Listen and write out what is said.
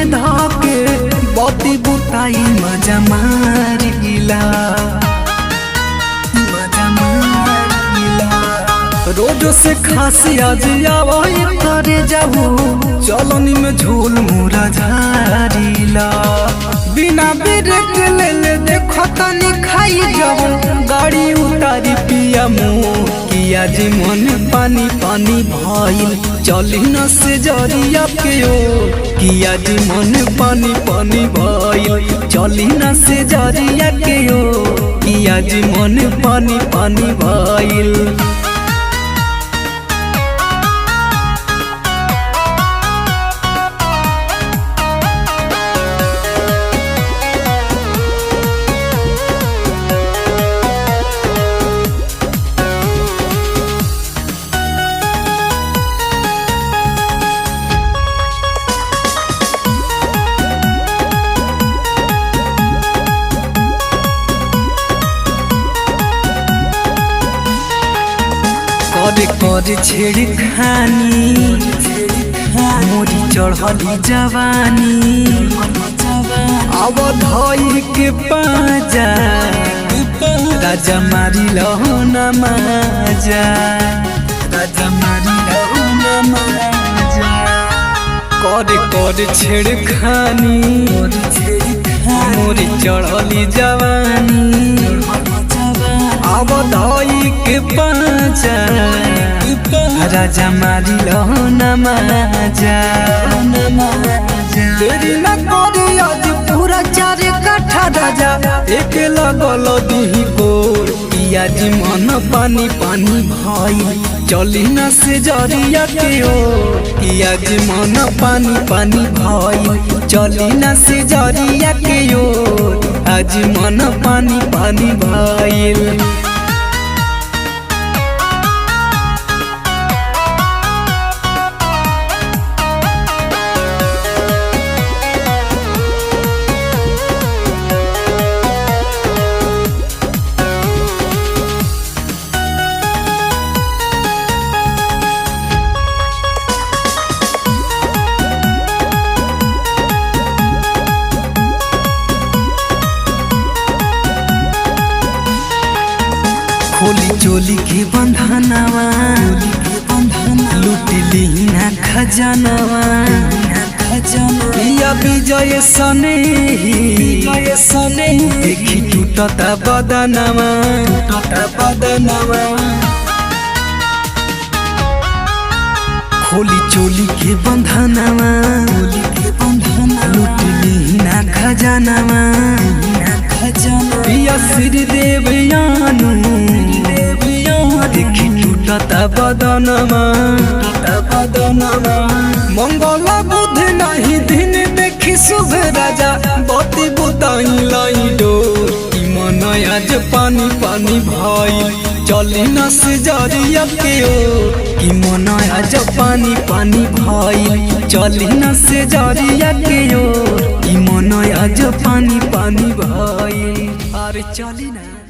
में धके बत्ती बुताई मजा मारिला रोज से खासी आज आवाई करे जाऊ चलनी में झूल मुरा झारिला बिना ब्रेक ले ले देखो तनी खाई जाऊ गाड़ी उतारी पिया मुँह किया जी मन पानी पानी भइल चली न से जरिया के ओ किया जी मन पानी पानी भइल चली न से जरिया के ओ किया जी मन पानी पानी भइल कर छेड़ खानी मोरी चढ़ली जवानी अब धई के पाजा राजा मारी लहो न माजा राजा मारी लहो न माजा कर छेड़ खानी मोरी चढ़ली जवानी अब धई के पाजा राजा मारी लहो न माजा तेरी न करी आज पूरा 4 कट्ठा राजा एक लगल दुही को पिया जी मन पानी पानी भई चली न से जरिया के ओ पिया जी मन पानी पानी भई चली न से जरिया के ओ आज मन पानी पानी भइल खोली चोली के बंधनवा लुटली ना खजनवा पिया विजय सने देखी टूटता बदनवा खोली चोली के बंधनवा लुटली ना खजनवा पिया श्री देवयानु देखी टूटता बदनमा मंगल बुध नहीं दिन देखी शुभ राजा बत्ती बुताई लाई डोर मन आज पानी पानी भइल चली न से जरिया के ओ कि मन आज पानी पानी भइल चली न से जरिया के ओ कि मन आज पानी पानी भइल अरे चली ना।